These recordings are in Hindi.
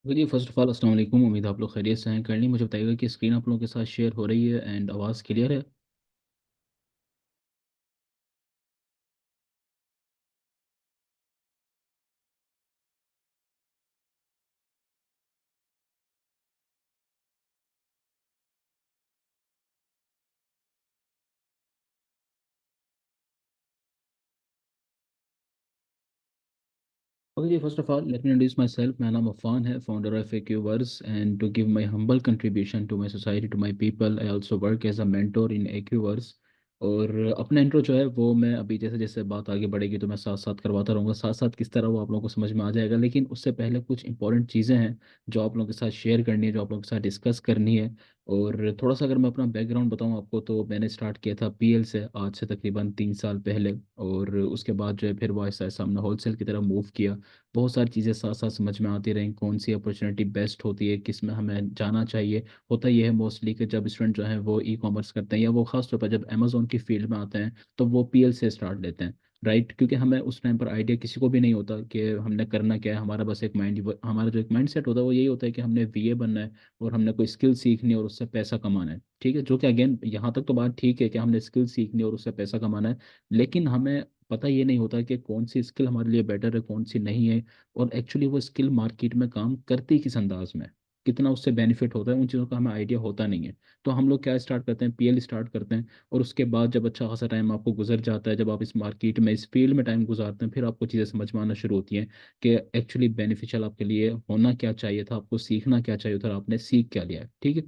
जी फर्स्ट ऑफ ऑल अस्सलाम वालेकुम। उम्मीद है आप लोग खैरियत से हैं। करनी मुझे बताइएगा कि स्क्रीन आप लोगों के साथ शेयर हो रही है एंड आवाज़ क्लियर है। Okay ji, first of all let me introduce myself. मेरा नाम अफान है, founder of Acuverse, and to give my humble contribution to my society, to my people, I also work as a mentor in Acuverse. और अपना इंट्रो जो है वो मैं अभी जैसे जैसे बात आगे बढ़ेगी तो मैं साथ साथ करवाता रहूँगा। साथ साथ किस तरह वो आप लोगों को समझ में आ जाएगा, लेकिन उससे पहले कुछ इंपॉर्टेंट चीज़ें हैं जो आप लोगों के साथ शेयर करनी है, जो आप लोगों के साथ डिस्कस करनी है। और थोड़ा सा अगर मैं अपना बैकग्राउंड बताऊं आपको, तो मैंने स्टार्ट किया था पीएल से आज से तकरीबन 3 साल पहले। और उसके बाद जो है फिर वो ऐसा ऐसा हमने होलसेल की तरफ मूव किया। बहुत सारी चीज़ें साथ साथ समझ में आती रहीं, कौन सी अपॉर्चुनिटी बेस्ट होती है, किस में हमें जाना चाहिए। होता यह है मोस्टली कि जब स्टूडेंट जो है वो ई कॉमर्स करते हैं या वो खास तौर पर जब अमेजोन की फील्ड में आते हैं तो वो पीएल से स्टार्ट लेते हैं। राइट, क्योंकि हमें उस टाइम पर आइडिया किसी को भी नहीं होता कि हमने करना क्या है। हमारा बस एक हमारा जो एक माइंड सेट होता है वो यही होता है कि हमने वीए बनना है और हमने कोई स्किल सीखनी है और उससे पैसा कमाना है। ठीक है, जो कि अगेन यहाँ तक तो बात ठीक है कि हमने स्किल सीखनी है और उससे पैसा कमाना है, लेकिन हमें पता ये नहीं होता कि कौन सी स्किल हमारे लिए बेटर है, कौन सी नहीं है। और एक्चुअली वो स्किल मार्केट में काम करती किस अंदाज में, कितना उससे बेनिफिट होता है, उन चीज़ों का हमें आइडिया होता नहीं है। तो हम लोग क्या स्टार्ट करते हैं, पीएल स्टार्ट करते हैं। और उसके बाद जब अच्छा खासा टाइम आपको गुजर जाता है, जब आप इस मार्केट में इस फील्ड में टाइम गुजारते हैं, फिर आपको चीज़ें समझ में आना शुरू होती हैं कि एक्चुअली बेनिफिशियल आपके लिए होना क्या चाहिए था, आपको सीखना क्या चाहिए था और आपने सीख क्या लिया है। ठीक है,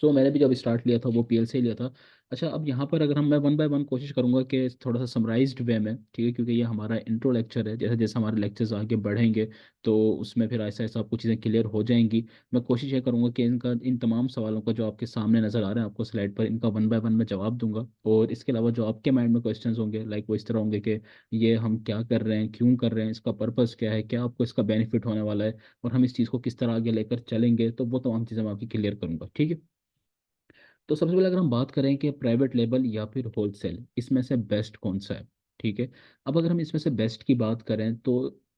तो मैंने भी जब स्टार्ट लिया था वो पीएल से ही लिया था। अच्छा, अब यहाँ पर अगर हम मैं वन बाय वन कोशिश करूंगा कि थोड़ा सा समराइज्ड वे में, ठीक है, क्योंकि ये हमारा इंट्रो लेक्चर है। जैसे जैसे हमारे लेक्चर्स आगे बढ़ेंगे तो उसमें फिर ऐसा ऐसा आपको चीज़ें क्लियर हो जाएंगी। मैं कोशिश ये करूंगा कि इनका इन तमाम सवालों का जो आपके सामने नज़र आ रहे हैं आपको स्लाइड पर, इनका वन बाय वन मैं जवाब दूंगा। और इसके अलावा जो आपके माइंड में क्वेश्चंस होंगे लाइक वो इस तरह होंगे कि ये हम क्या कर रहे हैं, क्यों कर रहे हैं, इसका पर्पस क्या है, क्या आपको इसका बेनिफिट होने वाला है, और हम इस चीज़ को किस तरह आगे लेकर चलेंगे, तो वो तमाम चीज़ें मैं आपकी क्लियर करूंगा। ठीक है, तो सबसे पहले अगर हम बात करें कि प्राइवेट लेबल या फिर होलसेल, इसमें से बेस्ट कौन सा है। ठीक है, अब अगर हम इसमें से बेस्ट की बात करें तो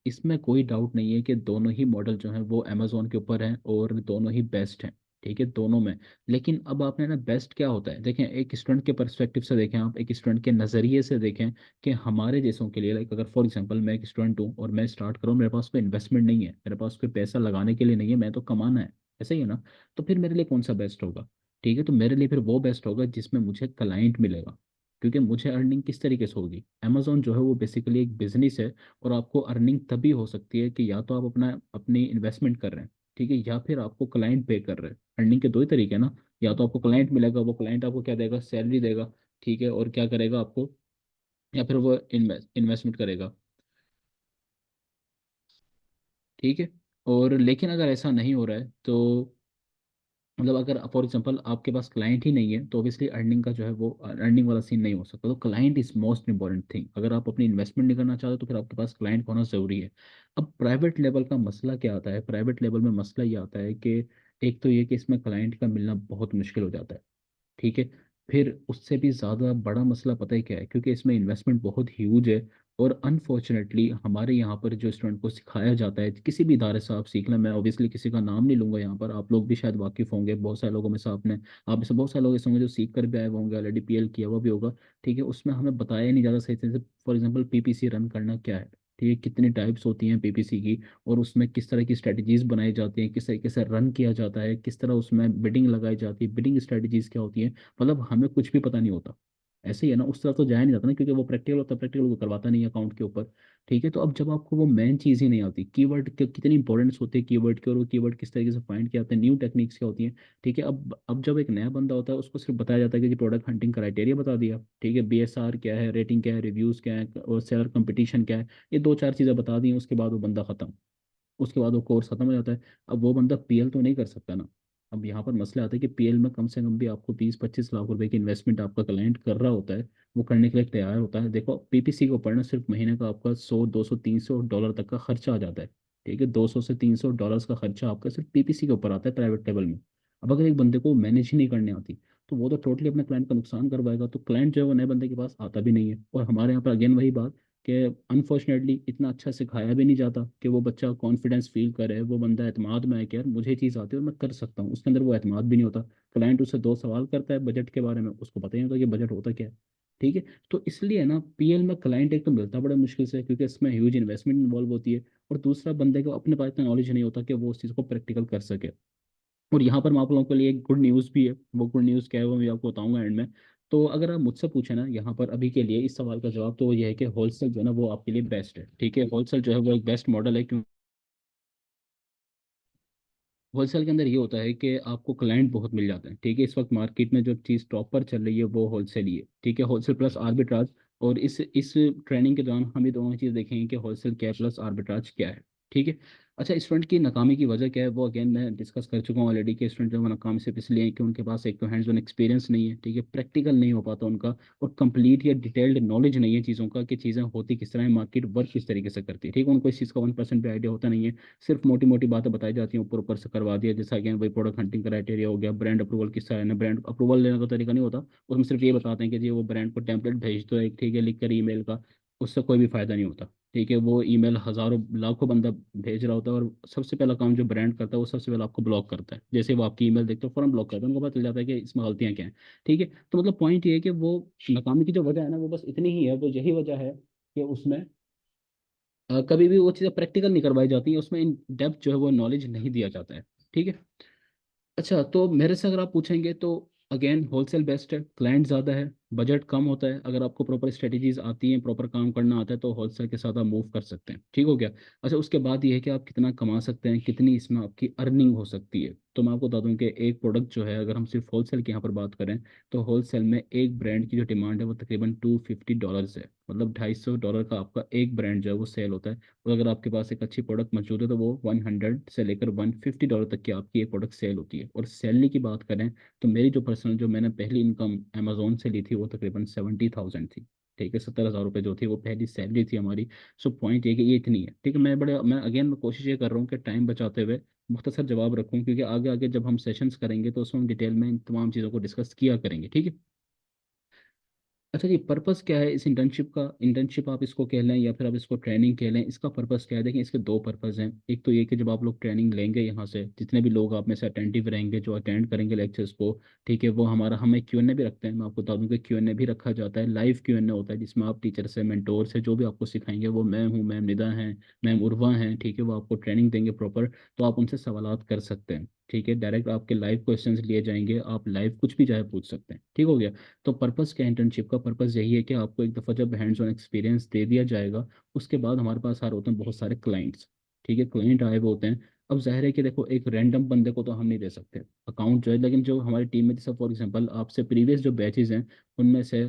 इसमें कोई डाउट नहीं है कि दोनों ही मॉडल जो हैं वो अमेजोन के ऊपर हैं और दोनों ही बेस्ट हैं। ठीक है, दोनों में। लेकिन अब आपने ना बेस्ट क्या होता है देखें, एक स्टूडेंट के परस्पेक्टिव से देखें, आप एक स्टूडेंट के नज़रिए से देखें कि हमारे जैसों के लिए, लाइक अगर फॉर एग्जांपल मैं एक स्टूडेंट हूँ और मैं स्टार्ट करूँ, मेरे पास कोई इन्वेस्टमेंट नहीं है, मेरे पास कोई पैसा लगाने के लिए नहीं है, मैं तो कमाना है, ऐसा ही है ना। तो फिर मेरे लिए कौन सा बेस्ट होगा। ठीक है, तो मेरे लिए फिर वो बेस्ट होगा जिसमें मुझे क्लाइंट मिलेगा। क्योंकि मुझे अर्निंग किस तरीके से होगी, अमेजोन जो है वो बेसिकली एक बिजनेस है। और आपको अर्निंग तभी हो सकती है कि या तो आप अपना अपनी इन्वेस्टमेंट कर रहे हैं, ठीक है, या फिर आपको क्लाइंट पे कर रहे हैं। अर्निंग के दो ही तरीके हैं ना, या तो आपको क्लाइंट मिलेगा, वो क्लाइंट आपको क्या देगा, सैलरी देगा। ठीक है, और क्या करेगा आपको, या फिर वो इन्वेस्टमेंट करेगा। ठीक है, और लेकिन अगर ऐसा नहीं हो रहा है तो मतलब अगर फॉर एग्जांपल आपके पास क्लाइंट ही नहीं है तो ऑब्वियसली अर्निंग का जो है वो अर्निंग वाला सीन नहीं हो सकता। तो client is most important thing. अगर आप अपनी इन्वेस्टमेंट नहीं करना चाहते तो फिर आपके पास क्लाइंट होना ज़रूरी है। अब प्राइवेट लेवल का मसला क्या आता है, प्राइवेट लेवल में मसला ये आता है कि एक तो ये कि इसमें क्लाइंट का मिलना बहुत मुश्किल हो जाता है। ठीक है, फिर उससे भी ज़्यादा बड़ा मसला पता है क्या है, क्योंकि इसमें इन्वेस्टमेंट बहुत ह्यूज है। और अनफॉर्चुनेटली हमारे यहाँ पर जो स्टूडेंट को सिखाया जाता है, किसी भी इदारे से आप सीख लें, मैं ऑब्वियसली किसी का नाम नहीं लूंगा यहाँ पर, आप लोग भी शायद वाकिफ़ होंगे, बहुत सारे लोगों में से आपने, आप में से बहुत सारे लोग ऐसे होंगे जो सीख कर भी आए हुए होंगे, ऑलरेडी पीएल किया हुआ भी होगा। ठीक है, उसमें हमें बताया नहीं ज़्यादा सही से, फॉर एग्जाम्पल पीपीसी रन करना क्या है, ठीक है, कितनी टाइप्स होती हैं पीपीसी की, और उसमें किस तरह की स्ट्रेटजीज बनाई जाती हैं, किस तरीके से रन किया जाता है, किस तरह उसमें बिडिंग लगाई जाती है, बिडिंग स्ट्रेटजीज क्या होती हैं। मतलब हमें कुछ भी पता नहीं होता। ऐसे ही है ना, उस तरह तो जाया नहीं जाता ना, क्योंकि वो प्रैक्टिकल होता है, प्रैक्टिकल वो करवाता नहीं है अकाउंट के ऊपर। ठीक है, तो अब जब आपको वो मेन चीज़ ही नहीं आती, कीवर्ड कितनी इंपॉर्टेंस होती है कीवर्ड की, और वो कीवर्ड किस तरीके से फाइंड किया जाता है, न्यू टेक्निक्स क्या होती हैं। ठीक है, अब जब एक नया बंदा होता है उसको सिर्फ बताया जाता है कि जी प्रोडक्ट हंटिंग क्राइटेरिया बता दिया, ठीक है, बीएसआर क्या है, रेटिंग क्या है, रिव्यूज़ क्या है, और सेलर कंपटीशन क्या है, ये दो चार चीज़ें बता दी हैं, उसके बाद वो बंदा खत्म, उसके बाद वो कोर्स खत्म हो जाता है। अब वो बंदा पीएल तो नहीं कर सकता ना। अब यहाँ पर मसला आता है कि पीएल में कम से कम भी आपको 20-25 लाख रुपए की इन्वेस्टमेंट आपका क्लाइंट कर रहा होता है, वो करने के लिए तैयार होता है। देखो पीपीसी को पढ़ना सिर्फ महीने का आपका 100, 200, 300 डॉलर तक का खर्चा आ जाता है। ठीक है, 200 से 300 डॉलर का खर्चा आपका सिर्फ पीपीसी के ऊपर आता है प्राइवेट लेवल में। अब अगर एक बंदे को मैनेज ही नहीं करने आती तो वो तो टोटली अपने क्लाइंट का नुकसान करवाएगा, तो क्लाइंट जो है वो नए बंदे के पास आता भी नहीं है। और हमारे यहाँ पर अगेन वही बात, कि अनफॉर्चुनेटली इतना अच्छा सिखाया भी नहीं जाता कि वो बच्चा कॉन्फिडेंस फील करे, वो बंदा एतमाद में है कि यार मुझे ये चीज़ आती है और मैं कर सकता हूँ। उसके अंदर वो एतमाद भी नहीं होता। क्लाइंट उससे दो सवाल करता है बजट के बारे में, उसको पता ही नहीं होता कि बजट होता क्या है। ठीक है। तो इसलिए ना पीएल में क्लाइंट एक तो मिलता बड़ा मुश्किल से है, क्योंकि इसमें ह्यूज इन्वेस्टमेंट इन्वॉल्व होती है। और दूसरा, बंदे को अपने पास इतना नॉलेज नहीं होता कि वो उस चीज़ को प्रैक्टिकल कर सके। और यहाँ पर मैं आप लोगों के लिए एक गुड न्यूज़ भी है। वो गुड न्यूज़ क्या है वो मैं आपको बताऊंगा एंड में। तो अगर आप मुझसे पूछे ना यहाँ पर अभी के लिए इस सवाल का जवाब, तो वो ये है कि होलसेल जो है ना वो आपके लिए बेस्ट है। ठीक है, होलसेल जो है वो एक बेस्ट मॉडल है। क्यों? होलसेल के अंदर ये होता है कि आपको क्लाइंट बहुत मिल जाते हैं। ठीक है, इस वक्त मार्केट में जो चीज़ टॉप पर चल रही है वो होलसेल ही है। ठीक है, होलसेल प्लस आर्बिट्राज। और इस ट्रेनिंग के दौरान हम ये दोनों चीज़ देखेंगे कि होलसेल क्या है प्लस आर्बिट्राज क्या है। ठीक है। अच्छा, स्टूडेंट की नाकामी की वजह क्या है वो अगेन मैं डिस्कस कर चुका हूँ ऑलरेडी, कि स्टूडेंट जो है नाकाम सिर्फ इसलिए है कि उनके पास एक तो हैंड्स ऑन एक्सपीरियंस नहीं है। ठीक है, प्रैक्टिकल नहीं हो पाता उनका। और कंप्लीट या डिटेल्ड नॉलेज नहीं है चीज़ों का, कि चीज़ें होती किस तरह है, मार्केट वर्क किस तरीके से करती है। ठीक है, उनको इस चीज़ का 1% भी आइडिया होता नहीं है। सिर्फ मोटी मोटी बातें बताई जाती हैं, ऊपर ऊपर से करवा दिया, जैसा कि वही प्रोडक्ट हंटिंग क्राइटेरिया हो गया, ब्रांड अप्रूवल किस तरह है। ब्रांड अप्रूवल लेने का तरीका नहीं होता, उसमें सिर्फ ये बताते हैं कि जी वो ब्रांड को टेम्पलेट भेज दो एक, ठीक है, लिख कर ईमेल का। उससे कोई भी फायदा नहीं होता। ठीक है, वो ईमेल हजारों लाखों बंदा भेज रहा होता है, और सबसे पहला काम जो ब्रांड करता है वो सबसे पहले आपको ब्लॉक करता है। जैसे वो आपकी ईमेल देखते हो फौरन ब्लॉक करता है, उनको पता चल जाता है कि इसमें गलतियां क्या हैं। ठीक है। तो मतलब पॉइंट ये है कि वो नाकामी की जो वजह है ना वो बस इतनी ही है, वो यही वजह है कि उसमें कभी भी वो चीज़ें प्रैक्टिकल नहीं करवाई जाती हैं, उसमें इन डेप्थ जो है वो नॉलेज नहीं दिया जाता है। ठीक है। अच्छा, तो मेरे से अगर आप पूछेंगे तो अगेन होलसेल बेस्ट है। क्लाइंट ज़्यादा है, बजट कम होता है। अगर आपको प्रॉपर स्ट्रेटजीज आती हैं, प्रॉपर काम करना आता है, तो होलसेल के साथ आप मूव कर सकते हैं। ठीक हो गया। अच्छा, उसके बाद ये है कि आप कितना कमा सकते हैं, कितनी इसमें आपकी अर्निंग हो सकती है। तो मैं आपको बता दूं कि एक प्रोडक्ट जो है, अगर हम सिर्फ होलसेल की यहाँ पर बात करें, तो होलसेल में एक ब्रांड की जो डिमांड है वो तकरीबन $250 है। मतलब $250 का आपका एक ब्रांड जो है वो सेल होता है। और अगर आपके पास एक अच्छी प्रोडक्ट मौजूद है तो वो 100 से लेकर $150 तक की आपकी एक प्रोडक्ट सेल होती है। और सैलरी की बात करें तो मेरी जो पर्सनल जो मैंने पहली इनकम अमेजोन से ली थी वो तकरीबन 70,000 थी। ठीक है, 70,000 रुपये जो थी वो पहली सैलरी थी हमारी। सो पॉइंट ये कि ये इतनी है। ठीक है, मैं कोशिश ये कर रहा हूँ कि टाइम बचाते हुए मुख्तसर जवाब रखूँ, क्योंकि आगे आगे जब हम सेशंस करेंगे तो उसमें हम डिटेल में इन तमाम चीज़ों को डिस्कस किया करेंगे। ठीक है। अच्छा जी, पर्पस क्या है इस इंटर्नशिप का? इंटर्नशिप आप इसको कह लें या फिर आप इसको ट्रेनिंग कह लें, इसका पर्पस क्या है? देखिए, इसके दो पर्पस हैं। एक तो ये कि जब आप लोग ट्रेनिंग लेंगे यहाँ से, जितने भी लोग आप में से अटेंटिव रहेंगे जो अटेंड करेंगे लेक्चर्स को, ठीक है, वो हमारा हम एक Q&A भी रखते हैं। मैं आपको बता दूं कि Q&A भी रखा जाता है, लाइव Q&A होता है, जिसमें आप टीचर से, मेंटोर से, जो भी आपको सिखाएंगे, वो मैं हूँ, मैम निदा हैं, मैम उर्वा हैं, ठीक है, वो आपको ट्रेनिंग देंगे प्रॉपर। तो आप उनसे सवालात कर सकते हैं। ठीक है, डायरेक्ट आपके लाइव क्वेश्चंस लिए जाएंगे, आप लाइव कुछ भी चाहे पूछ सकते हैं। ठीक हो गया। तो पर्पस क्या है इंटर्नशिप का? पर्पस यही है कि आपको एक दफ़ा जब हैंड्स ऑन एक्सपीरियंस दे दिया जाएगा, उसके बाद हमारे पास आ रहे होते हैं बहुत सारे क्लाइंट्स। ठीक है, क्लाइंट आए हुए होते हैं। अब जाहिर है कि देखो, एक रैंडम बंदे को तो हम नहीं दे सकते अकाउंट जो है, लेकिन जो हमारी टीम में, जैसे फॉर एग्जांपल आपसे प्रीवियस जो बैचेज हैं, उनमें से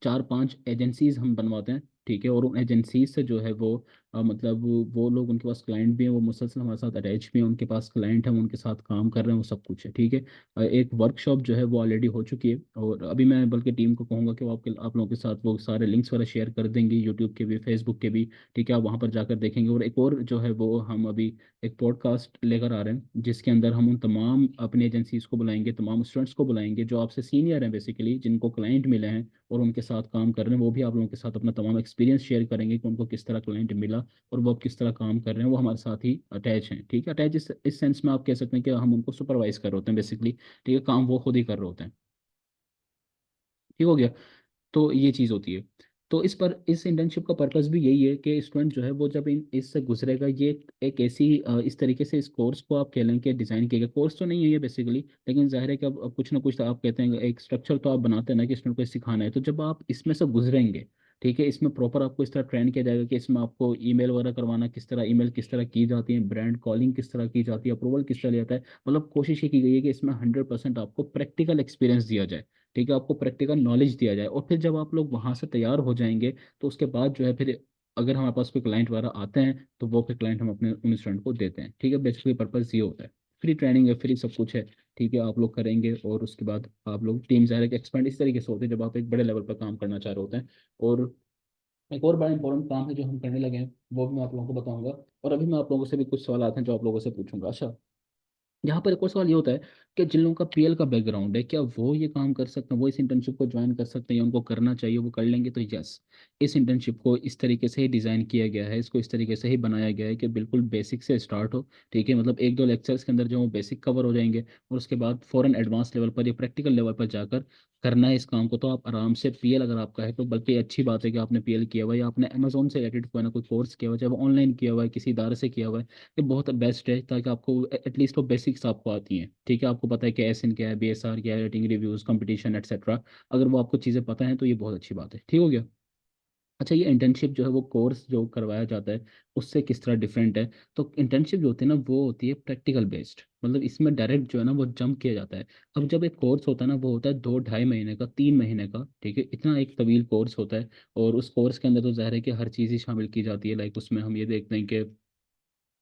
चार पांच एजेंसीज हम बनवाते हैं। ठीक है, और उन एजेंसीज से जो है वो मतलब वो लोग, उनके पास क्लाइंट भी हैं, वो मुसलसल हमारे साथ अटैच भी हैं, उनके पास क्लाइंट हैं, वो उनके साथ काम कर रहे हैं, वो सब कुछ है। ठीक है। एक वर्कशॉप जो है वो ऑलरेडी हो चुकी है, और अभी मैं बल्कि टीम को कहूँगा कि वो आप लोगों के साथ वो सारे लिंक्स वगैरह शेयर कर देंगे, यूट्यूब के भी, फेसबुक के भी। ठीक है, आप वहाँ पर जाकर देखेंगे। और एक और जो है वो हम अभी एक पॉडकास्ट लेकर आ रहे हैं, जिसके अंदर हम उन तमाम अपनी एजेंसीज को बुलाएंगे, तमाम स्टूडेंट्स को बुलाएंगे जो आपसे सीनियर हैं बेसिकली, जिनको क्लाइंट मिले हैं और उनके साथ काम कर रहे हैं। वो भी आप लोगों के साथ अपना तमाम एक्सपीरियंस शेयर करेंगे कि उनको किस तरह क्लाइंट मिला और वो अब किस तरह काम कर रहे हैं। वो हमारे साथ ही अटैच हैं। ठीक है, अटैच इस सेंस में आप कह सकते हैं कि हम उनको सुपरवाइज कर रहे होते हैं बेसिकली। ठीक है, काम वो खुद ही कर रहे होते हैं। ठीक हो गया। तो ये चीज़ होती है। तो इस इंटर्नशिप का पर्पस भी यही है कि स्टूडेंट जो है वो जब इन इससे गुजरेगा, ये एक ऐसी इस तरीके से इस कोर्स को आप कह लें कि डिज़ाइन किया गया कोर्स तो नहीं है ये बेसिकली, लेकिन जाहिर है कि अब कुछ ना कुछ तो आप कहते हैं, एक स्ट्रक्चर तो आप बनाते हैं ना कि स्टूडेंट को सिखाना है। तो जब आप इसमें से गुजरेंगे, ठीक है, इसमें प्रॉपर आपको इस तरह ट्रेन किया जाएगा कि इसमें आपको ईमेल वगैरह करवाना किस तरह, ईमेल किस तरह की जाती है, ब्रांड कॉलिंग किस तरह की जाती है, अप्रूवल किस तरह लिया जाता है। मतलब कोशिश ये की गई है कि इसमें 100% आपको प्रैक्टिकल एक्सपीरियंस दिया जाए। ठीक है, आपको प्रैक्टिकल नॉलेज दिया जाए। और फिर जब आप लोग वहां से तैयार हो जाएंगे, तो उसके बाद जो है फिर अगर हमारे पास कोई क्लाइंट वगैरह आते हैं तो वो फिर क्लाइंट हम अपने उन स्टूडेंट को देते हैं। ठीक है, बेसिकली पर्पज ये होता है। फ्री ट्रेनिंग है, फ्री सब कुछ है। ठीक है, आप लोग करेंगे और उसके बाद आप लोग टीम ज़ाहिर है कि एक्सपेंड इस तरीके से होते हैं जब आप एक बड़े लेवल पर काम करना चाह रहे होते हैं। और एक और बड़ा इंपॉर्टेंट काम है जो हम करने लगे हैं, वो भी मैं आप लोगों को बताऊंगा। और अभी मैं आप लोगों से भी कुछ सवाल आते हैं जो आप लोगों से पूछूंगा। अच्छा, यहाँ पर एक और सवाल ये होता है कि जिन लोगों का पीएल का बैकग्राउंड है, क्या वो ये काम कर सकते हैं, वो इस इंटर्नशिप को ज्वाइन कर सकते हैं, या उनको करना चाहिए, वो कर लेंगे? तो यस, इस इंटर्नशिप को इस तरीके से ही डिज़ाइन किया गया है, इसको इस तरीके से ही बनाया गया है कि बिल्कुल बेसिक से स्टार्ट हो। ठीक है, मतलब एक दो लेक्चर्स के अंदर जो वो बेसिक कवर हो जाएंगे, और उसके बाद फ़ौरन एडवांस लेवल पर या प्रैक्टिकल लेवल पर जाकर करना है इस काम को। तो आप आराम से, पीएल अगर आपका है तो बल्कि अच्छी बात है कि आपने पीएल किया हुआ है, या आपने अमेजोन से रिलेटेड कोई ना कोई कोर्स किया हुआ है, चाहे वो ऑनलाइन किया हुआ है, किसी इदारे से किया हुआ है, ये बहुत बेस्ट है, ताकि आपको एटलीस्ट वो बेसिक्स आपको आती हैं। ठीक है, आपको पता है कि एस एन क्या है, बीएसआर क्या है, रेटिंग, रिव्यूज, कंपटीशन, एक्सेट्रा। अगर वो आपको चीज़ें पता हैं तो ये बहुत अच्छी बात है। ठीक हो गया। अच्छा, ये इंटर्नशिप जो है वो कोर्स जो करवाया जाता है उससे किस तरह डिफरेंट है? तो इंटर्नशिप जो होती है ना वो होती है प्रैक्टिकल बेस्ड, मतलब इसमें डायरेक्ट जो है ना वो जंप किया जाता है। अब जब एक कोर्स होता है ना, वो होता है 2 ढाई महीने का, 3 महीने का, ठीक है, इतना एक तवील कोर्स होता है। और उस कोर्स के अंदर तो ज़ाहिर है कि हर चीज़ ही शामिल की जाती है। लाइक उसमें हम ये देखते हैं कि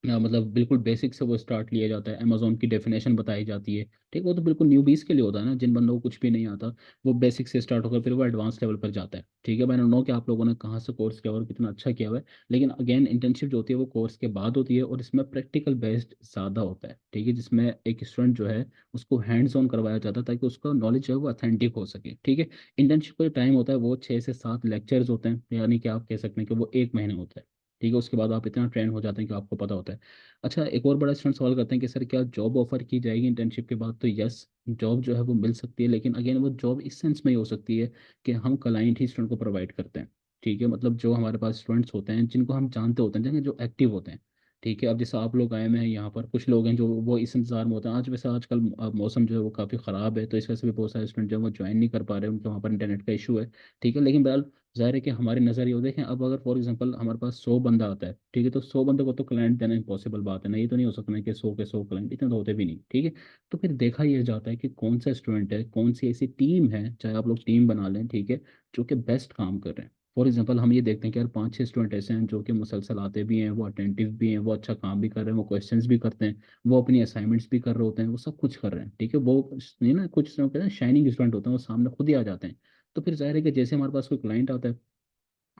मतलब बिल्कुल बेसिक से वो स्टार्ट लिया जाता है, अमेजोन की डेफिनेशन बताई जाती है। ठीक, वो तो बिल्कुल न्यूबीज के लिए होता है ना, जिन बंदों को कुछ भी नहीं आता। वो बेसिक से स्टार्ट होकर फिर वो एडवांस लेवल पर जाता है। ठीक है, मैंने नो कि आप लोगों ने कहाँ से कोर्स किया हुआ और कितना अच्छा किया हुआ है, लेकिन अगेन इंटर्नशिप जो होती है वो कोर्स के बाद होती है, और इसमें प्रैक्टिकल बेस्ड ज़्यादा होता है। ठीक है, जिसमें एक स्टूडेंट जो है उसको हैंड्स ऑन करवाया जाता है, ताकि उसका नॉलेज जो है वो अथेंटिक हो सके। ठीक है, इंटर्नशिप का जो टाइम होता है वो 6 से 7 लेक्चर्स होते हैं, यानी कि आप कह सकते हैं कि वो 1 महीने होता है। ठीक है, उसके बाद आप इतना ट्रेन हो जाते हैं कि आपको पता होता है। अच्छा, एक और बड़ा स्टूडेंट सवाल करते हैं कि सर क्या जॉब ऑफर की जाएगी इंटर्नशिप के बाद? तो यस, जॉब जो है वो मिल सकती है, लेकिन अगेन वो जॉब इस सेंस में ही हो सकती है कि हम क्लाइंट ही स्टूडेंट को प्रोवाइड करते हैं। ठीक है, मतलब जो हमारे पास स्टूडेंट्स होते हैं जिनको हम जानते होते हैं, जिनके जो एक्टिव होते हैं। ठीक है, अब जैसे आप लोग आए हुए हैं यहाँ पर, कुछ लोग हैं जो वो इस इंतजार में होते हैं। आज वैसे आजकल मौसम जो है वो काफ़ी ख़राब है, तो इस वजह से भी बहुत सारे स्टूडेंट जो है वो ज्वाइन नहीं कर पा रहे हैं, उनके वहाँ पर इंटरनेट का इशू है। ठीक है, लेकिन बहरहाल जाहिर है कि हमारी नज़र ये हो, देखें अब अगर फॉर एग्जांपल हमारे पास 100 बंदा आता है, ठीक है, तो 100 बंदे को तो क्लाइंट देना इम्पॉसिबल बात है ना, ये तो नहीं हो सकता है कि 100 के 100 क्लाइंट, इतने तो होते भी नहीं। ठीक है, तो फिर देखा यह जाता है कि कौन सा स्टूडेंट है, कौन सी ऐसी टीम है, चाहे आप लोग टीम बना लें, ठीक है, जो कि बेस्ट काम कर रहे हैं। फॉर एग्जाम्पल हम ये देखते हैं कि यार 5 6 स्टूडेंट ऐसे हैं जो कि मुसलसल आते भी हैं, वो अटेंटिव भी हैं, वो अच्छा काम भी कर रहे हैं, वो क्वेश्चंस भी करते हैं, वो अपनी असाइनमेंट्स भी कर रहे होते हैं, वो सब कुछ कर रहे हैं। ठीक है, वो नहीं ना, कुछ कहते हैं शाइनिंग स्टूडेंट होते हैं, वो सामने खुद ही आ जाते हैं। तो फिर जाहिर है कि जैसे हमारे पास कोई क्लाइंट आता है,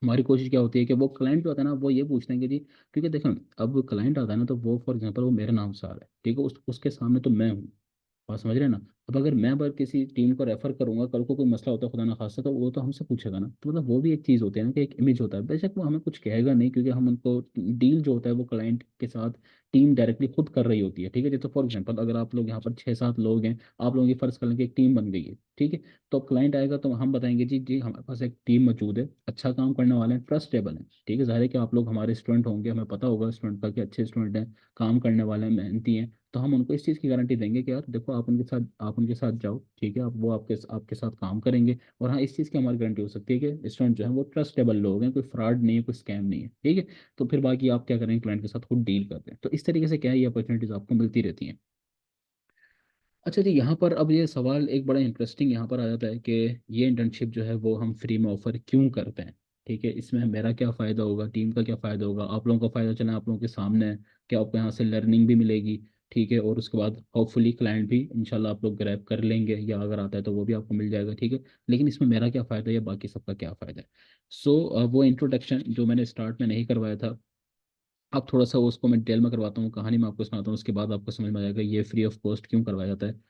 हमारी कोशिश क्या होती है कि वो क्लाइंट जो होता है ना वो ये पूछते हैं कि जी, क्योंकि देखो, अब क्लाइंट आता है ना तो वो फॉर एग्जांपल वो मेरे नाम से आ रहा है, ठीक है, उसके सामने तो मैं हूँ। बात समझ रहे हैं ना? अब अगर मैं अगर किसी टीम को रेफर करूंगा, कल को कोई मसला होता है खुदा ना खास्ता, तो वो तो हमसे पूछेगा ना। तो मतलब वो भी एक चीज़ होती है ना, कि एक इमेज होता है। बेशक वो हमें कुछ कहेगा नहीं, क्योंकि हम उनको डील जो होता है वो क्लाइंट के साथ टीम डायरेक्टली खुद कर रही होती है। ठीक है, जैसे फॉर एग्जांपल अगर आप लोग यहाँ पर 6 7 लोग हैं, आप लोगों की फर्ज कर लें कि एक टीम बन गई है। ठीक है, तो क्लाइंट आएगा तो हम बताएंगे जी जी हमारे पास एक टीम मौजूद है, अच्छा काम करने वाले हैं, ट्रस्टेबल है। ठीक है, जाहिर है कि आप लोग हमारे स्टूडेंट होंगे, हमें पता होगा स्टूडेंट का कि अच्छे स्टूडेंट हैं, काम करने वाले हैं, मेहनती हैं। तो हम उनको इस चीज़ की गारंटी देंगे कि यार देखो, आप उनके साथ जाओ, ठीक है, आप वो आपके साथ काम करेंगे। और हाँ, इस चीज़ की हमारी गारंटी हो सकती है कि स्टूडेंट जो है वो ट्रस्टेबल लोग हैं, कोई फ्रॉड नहीं है, कोई स्कैम नहीं है। ठीक है, तो फिर बाकी आप क्या करेंगे, क्लाइंट के साथ खुद डील करते हैं। तो इस तरीके से क्या है, ये अपॉर्चुनिटीज आपको मिलती रहती हैं। अच्छा जी, यहाँ पर अब ये सवाल एक बड़ा इंटरेस्टिंग यहाँ पर आ जाता है कि ये इंटर्नशिप जो है वो हम फ्री में ऑफर क्यों करते हैं? ठीक है, इसमें मेरा क्या फ़ायदा होगा, टीम का क्या फ़ायदा होगा, आप लोगों का फ़ायदा चला आप लोगों के सामने है कि आपको यहाँ से लर्निंग भी मिलेगी। ठीक है, और उसके बाद होपफुली क्लाइंट भी इंशाल्लाह आप लोग ग्रैब कर लेंगे, या अगर आता है तो वो भी आपको मिल जाएगा। ठीक है, लेकिन इसमें मेरा क्या फ़ायदा है या बाकी सबका क्या फ़ायदा है? सो वो इंट्रोडक्शन जो मैंने स्टार्ट में नहीं करवाया था, अब थोड़ा सा उसको मैं डिटेल में करवाता हूँ, कहानी मैं आपको सुनाता हूँ, उसके बाद आपको समझ में आ जाएगा ये फ्री ऑफ कॉस्ट क्यों करवाया जाता है।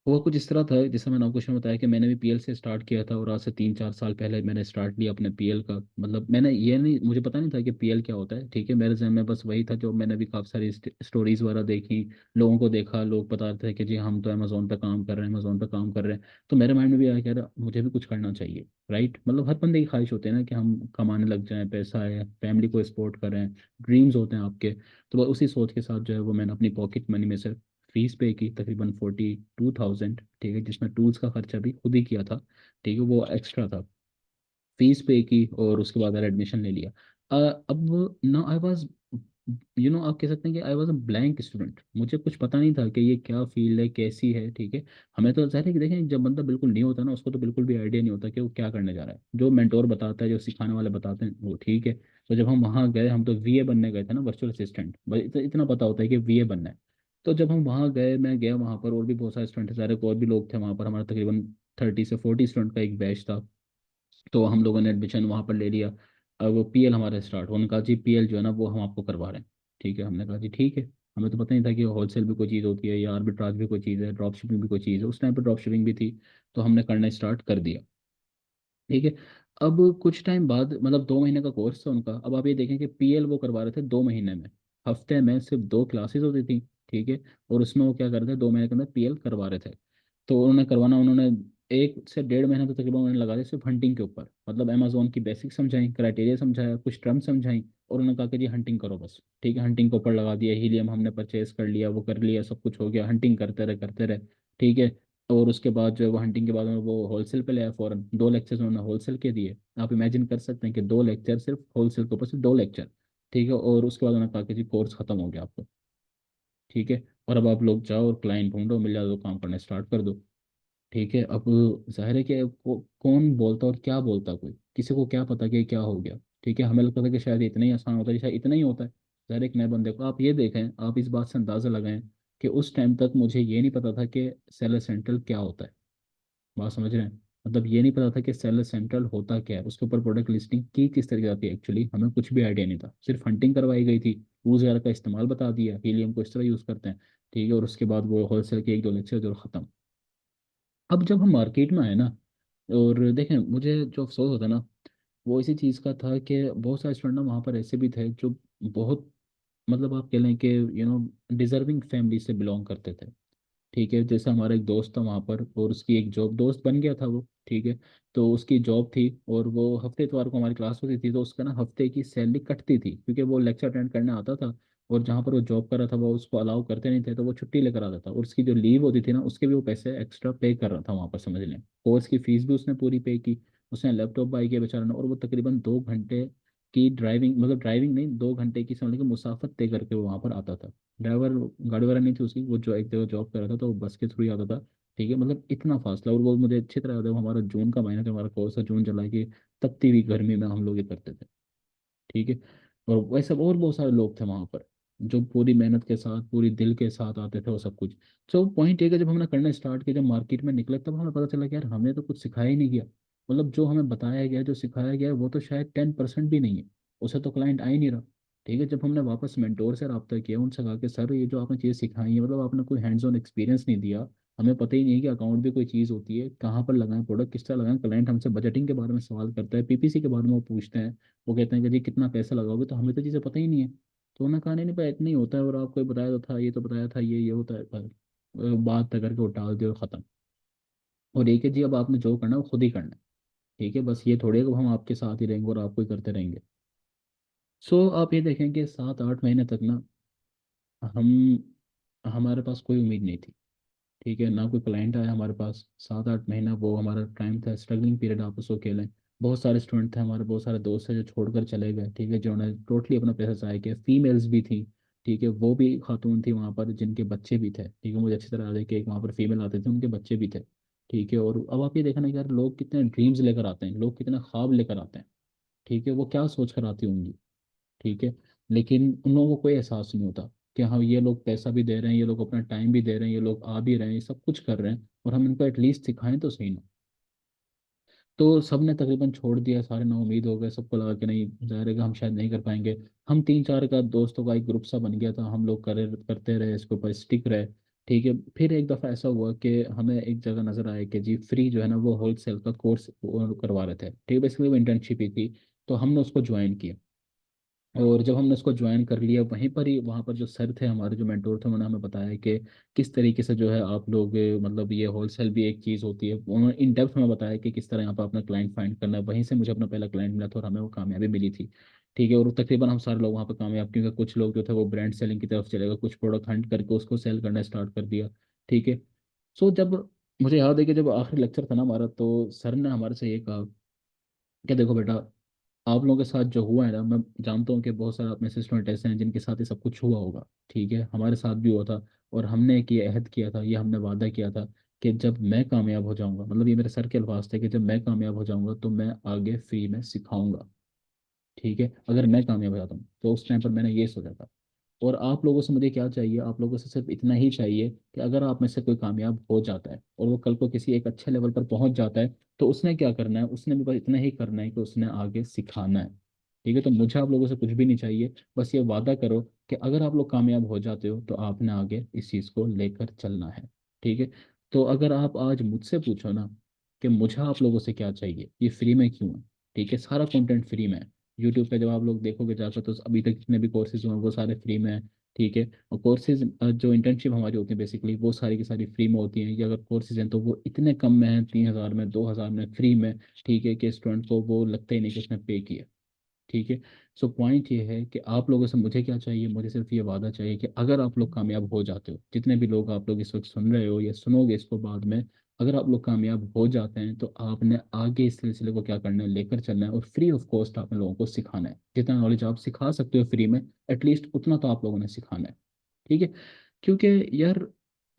वो कुछ इस तरह था, जैसे मैंने आपको शुरू में बताया कि मैंने भी पीएल से स्टार्ट किया था, और आज से 3 4 साल पहले मैंने स्टार्ट लिया अपने पीएल का। मतलब मैंने ये नहीं, मुझे पता नहीं था कि पीएल क्या होता है। ठीक है, मेरे जहन में बस वही था, जो मैंने भी काफ़ी सारी स्टोरीज वगैरह देखी, लोगों को देखा, लोग बता रहे थे कि जी हम तो अमेजोन पे काम कर रहे हैं, अमेजोन पे काम कर रहे हैं। तो मेरे माइंड में भी आया कि यार मुझे भी कुछ करना चाहिए। राइट, मतलब हर बंदे की ख्वाहिश होती है ना कि हम कमाने लग जाएं, पैसा है, फैमिली को सपोर्ट करें, ड्रीम्स होते हैं आपके। तो बस उसी सोच के साथ जो है वो मैंने अपनी पॉकेट मनी में से फीस पे की, तकरीबन 42,000। ठीक है, जिसमें टूल्स का खर्चा भी खुद ही किया था। ठीक है, वो एक्स्ट्रा था। फीस पे की और उसके बाद एडमिशन ले लिया। अब ना आई वाज, आप कह सकते हैं कि I was a blank student, मुझे कुछ पता नहीं था कि ये क्या फील्ड है, कैसी है। ठीक है, हमें तो जाहिर है कि देखें, जब बंदा बिल्कुल नहीं होता ना, उसको तो बिल्कुल भी आइडिया नहीं होता कि वो क्या करने जा रहा है। जो मेंटोर बताता है, जो सिखाने वाले बताते हैं, वो ठीक है। तो जब हम वहाँ गए, हम तो वीए बनने गए थे ना, वर्चुअल असिस्टेंट, बस इतना पता होता है कि वीए बनना है। तो जब हम वहाँ गए, मैं गया वहाँ पर, और भी बहुत सारे स्टूडेंट थे, सारे और भी लोग थे वहाँ पर, हमारा तकरीबन 30 से 40 स्टूडेंट का एक बैच था। तो हम लोगों ने एडमिशन वहाँ पर ले लिया। अब वो पीएल हमारा स्टार्ट, उन्होंने कहा जी पीएल जो है ना वो हम आपको करवा रहे हैं। ठीक है, हमने कहा जी ठीक है, हमें तो पता नहीं था कि होलसेल भी कोई चीज़ होती है या आर्बिट्राज भी कोई चीज़ है, ड्रॉप शिपिंग भी कोई चीज़ है। उस टाइम पर ड्रॉप शिपिंग भी थी, तो हमने करना स्टार्ट कर दिया। ठीक है। अब कुछ टाइम बाद, मतलब 2 महीने का कोर्स था उनका। अब आप ये देखें कि पीएल वो करवा रहे थे 2 महीने में। हफ्ते में सिर्फ 2 क्लासेस होती थी। ठीक है। और उसमें वो क्या कर रहे थे, 2 महीने के अंदर पीएल करवा रहे थे। तो उन्होंने करवाना, उन्होंने 1 से 1.5 महीना तो तकरीबन उन्होंने लगा दिया सिर्फ हंटिंग के ऊपर। मतलब अमेजोन की बेसिक समझाई, क्राइटेरिया समझाया, कुछ टर्म समझाई, और उन्होंने कहा कि जी हंटिंग करो बस। ठीक है, हंटिंग के ऊपर लगा दिया। हीलियम हमने परचेज कर लिया, वो कर लिया, सब कुछ हो गया, हंटिंग करते रहे करते रहे। ठीक है। और उसके बाद जो है वो हंटिंग के बाद में वो होलसेल पे ले आया फ़ौरन। 2 लेक्चर्स उन्होंने होलसेल के दिए। आप इमेजिन कर सकते हैं कि 2 लेक्चर सिर्फ होलसेल के ऊपर, सिर्फ 2 लेक्चर। ठीक है। और उसके बाद उन्होंने कहा कि जी कोर्स खत्म हो गया आपको। ठीक है। और अब आप लोग जाओ और क्लाइंट ढूंढो, मिल जाए तो काम करना स्टार्ट कर दो। ठीक है। अब जाहिर है कि कौन बोलता और क्या बोलता, कोई किसी को क्या पता कि क्या हो गया। ठीक है। हमें लगता था कि शायद इतना ही आसान होता है, शायद इतना ही होता है। जाहिर है एक नए बंदे को आप ये देखें, आप इस बात से अंदाज़ा लगाएं कि उस टाइम तक मुझे ये नहीं पता था कि सेलर सेंट्रल क्या होता है। बात समझ रहे हैं? मतलब ये नहीं पता था कि सेलर सेंट्रल होता क्या है, उसके ऊपर प्रोडक्ट लिस्टिंग की किस तरीके से आती है। एक्चुअली हमें कुछ भी आइडिया नहीं था, सिर्फ हंटिंग करवाई गई थी। टूल्स वगैरह का इस्तेमाल बता दिया, हीलियम को इस तरह यूज़ करते हैं। ठीक है। और उसके बाद वो होलसेल के 1-2 लेक्चर जो ख़त्म। अब जब हम मार्केट में आए ना, और देखें, मुझे जो अफसोस होता है ना, वो इसी चीज़ का था कि बहुत सारे स्टूडेंट ना वहाँ पर ऐसे भी थे जो बहुत, मतलब आप कह लें कि डिजर्विंग फैमिली से बिलोंग करते थे। ठीक है। जैसे हमारा एक दोस्त था वहाँ पर, और उसकी एक जॉब, दोस्त बन गया था वो। ठीक है। तो उसकी जॉब थी, और वो हफ्ते इतवार को हमारी क्लास होती थी, तो उसका ना हफ्ते की सैलरी कटती थी, क्योंकि वो लेक्चर अटेंड करने आता था। और जहाँ पर वो जॉब कर रहा था वो उसको अलाउ करते नहीं थे, तो वो छुट्टी लेकर आता था, और उसकी जो लीव होती थी ना, उसके भी वो पैसे एक्स्ट्रा पे कर रहा था वहाँ पर, समझ लें। कोर्स की फीस भी उसने पूरी पे की। उसने लैपटॉप बाई किया बेचारा ने, और वो तकरीबन 2 घंटे की ड्राइविंग, मतलब ड्राइविंग नहीं, 2 घंटे की समझ लीजिए मुसाफत तय करके वो वहाँ पर आता था। ड्राइवर, गाड़ी वाला नहीं थी उसकी, वो जो एक जगह जॉब कर रहा था, तो वो बस के थ्रू ही आता था। ठीक है। मतलब इतना फासला। और वो मुझे अच्छी तरह याद है, वो हमारा जून का महीना था, हमारा कोर्स था जून जुलाई की तपती हुई गर्मी में हम लोग ये करते थे। ठीक है। और वैसे और बहुत सारे लोग थे वहाँ पर, जो पूरी मेहनत के साथ, पूरी दिल के साथ आते थे वो सब कुछ। तो पॉइंट एक है, जब हमने करना स्टार्ट किया, जब मार्केट में निकले, तब हमें पता चला कि यार हमें तो कुछ सिखाया ही नहीं गया। मतलब जो हमें बताया गया, जो सिखाया गया, वो तो शायद 10% भी नहीं है। उसे तो क्लाइंट आ ही नहीं रहा। ठीक है। जब हमने वापस मेंटोर से रब्ता किया, उनसे कहा कि सर ये जो आपने चीज़ सिखाई है, मतलब आपने कोई हैंड्स ऑन एक्सपीरियंस नहीं दिया। हमें पता ही नहीं है कि अकाउंट भी कोई चीज़ होती है, कहाँ पर लगाएं प्रोडक्ट, किस तरह लगाएं। क्लाइंट हमसे बजटिंग के बारे में सवाल करता है, पीपीसी के बारे में वो पूछते हैं। वो कहते हैं कि जी कितना पैसा लगाओगे, तो हमें तो चीज़ें पता ही नहीं है। तो उन्होंने कहा नहीं नहीं भाई, इतना ही होता है, और आपको ये बताया तो था, ये तो बताया था, ये होता है पर बात तक करके वो टाल दिया और ख़त्म। और एक है जी, अब आपने जो करना है वो खुद ही करना है। ठीक है। बस ये थोड़ी है कि हम आपके साथ ही रहेंगे और आपको ही करते रहेंगे। सो आप ये देखें कि 7-8 महीने तक ना, हम हमारे पास कोई उम्मीद नहीं थी। ठीक है। ना कोई क्लाइंट आया हमारे पास। 7-8 महीना वो हमारा टाइम था, स्ट्रगलिंग पीरियड आप उसको खेलें। बहुत सारे स्टूडेंट थे हमारे, बहुत सारे दोस्त थे जो छोड़कर चले गए। ठीक है। जिन्होंने टोटली अपना पैसा ज़ाया किया। फीमेल्स भी थी। ठीक है। वो भी खातून थी वहाँ पर, जिनके बच्चे भी थे। ठीक है। मुझे अच्छी तरह याद है कि एक वहाँ पर फीमेल आते थे, उनके बच्चे भी थे। ठीक है। और अब आप ये देखना कि यार लोग कितने ड्रीम्स लेकर आते हैं, लोग कितने ख्वाब लेकर आते हैं। ठीक है। वो क्या सोच कर आती होंगी। ठीक है। लेकिन उन लोगों को कोई एहसास नहीं होता कि हाँ ये लोग पैसा भी दे रहे हैं, ये लोग अपना टाइम भी दे रहे हैं, ये लोग आ भी रहे हैं, ये सब कुछ कर रहे हैं, और हम इनको एटलीस्ट सिखाएं तो सही ना। तो सब ने तकरीबन छोड़ दिया, सारे ना उम्मीद हो गए, सबको लगा कि नहीं, जाहिर है कि हम शायद नहीं कर पाएंगे। हम 3-4 का दोस्तों का एक ग्रुप सा बन गया था, हम लोग करते रहे, इसके ऊपर स्टिक रहे। ठीक है। फिर एक दफ़ा ऐसा हुआ कि हमें एक जगह नज़र आया कि जी फ्री जो है ना वो होलसेल का कोर्स करवा रहे थे। ठीक है। बेसिकली वो इंटर्नशिप ही थी। तो हमने उसको ज्वाइन किया। और जब हमने उसको ज्वाइन कर लिया, वहीं पर ही वहाँ पर जो सर थे हमारे, जो मेंटोर थे, उन्होंने हमें बताया कि किस तरीके से जो है आप लोग मतलब ये होलसेल भी एक चीज़ होती है। उन्होंने इन डेप्थ हमें बताया कि किस तरह यहाँ पर अपना क्लाइंट फाइंड करना है। वहीं से मुझे अपना पहला क्लाइंट मिला था, और हमें वो कामयाबी मिली थी। ठीक है। और तकरीबन हम सारे लोग वहाँ पर कामयाब, क्योंकि कुछ लोग जो थे वो ब्रांड सेलिंग की तरफ चले गए, कुछ प्रोडक्ट हंट करके उसको सेल करना स्टार्ट कर दिया। ठीक है। सो जब, मुझे याद है कि जब आखिरी लेक्चर था ना हमारा, तो सर ने हमारे से ये कहा कि देखो बेटा, आप लोगों के साथ जो हुआ है ना, मैं जानता हूँ कि बहुत सारे आप में से स्टूडेंट ऐसे हैं जिनके साथ ये सब कुछ हुआ होगा। ठीक है। हमारे साथ भी हुआ था। और हमने एक ये अहद किया था, ये हमने वादा किया था कि जब मैं कामयाब हो जाऊंगा, मतलब ये मेरे सर के अल्फाज थे कि जब मैं कामयाब हो जाऊंगा तो मैं आगे फ्री में सिखाऊंगा। ठीक है। अगर मैं कामयाब हो जाता हूँ, तो उस टाइम पर मैंने ये सोचा था। और आप लोगों से मुझे क्या चाहिए, आप लोगों से सिर्फ इतना ही चाहिए कि अगर आप में से कोई कामयाब हो जाता है और वो कल को किसी एक अच्छे लेवल पर पहुंच जाता है, तो उसने क्या करना है, उसने भी बस इतना ही करना है कि उसने आगे सिखाना है। ठीक है। तो मुझे आप लोगों से कुछ भी नहीं चाहिए, बस ये वादा करो कि अगर आप लोग कामयाब हो जाते हो तो आपने आगे इस चीज़ को लेकर चलना है। ठीक है। तो अगर आप आज मुझसे पूछो ना कि मुझे आप लोगों से क्या चाहिए, ये फ्री में क्यों है, ठीक है, सारा कंटेंट फ्री में है। यूट्यूब पे जब आप लोग देखोगे जाकर तो अभी तक जितने भी कोर्सेज हुए हैं वो सारे फ्री में है। ठीक है। और कोर्सेज जो इंटर्नशिप हमारी होती है बेसिकली वो सारी की सारी फ्री में होती हैं। ये अगर कोर्सेज हैं तो वो इतने कम में हैं, 3,000 में, 2,000 में, फ्री में। ठीक है, कि स्टूडेंट को वो लगता ही नहीं कि उसने पे किया। ठीक है। सो पॉइंट ये है कि आप लोगों से मुझे क्या चाहिए, मुझे सिर्फ ये वादा चाहिए कि अगर आप लोग कामयाब हो जाते हो, जितने भी लोग आप लोग इस वक्त सुन रहे हो या सुनोगे इसको बाद में, अगर आप लोग कामयाब हो जाते हैं तो आपने आगे इस सिलसिले को क्या करना है, लेकर चलना है और फ्री ऑफ कॉस्ट आपने लोगों को सिखाना है। जितना नॉलेज आप सिखा सकते हो फ्री में, एटलीस्ट उतना तो आप लोगों ने सिखाना है। ठीक है। क्योंकि यार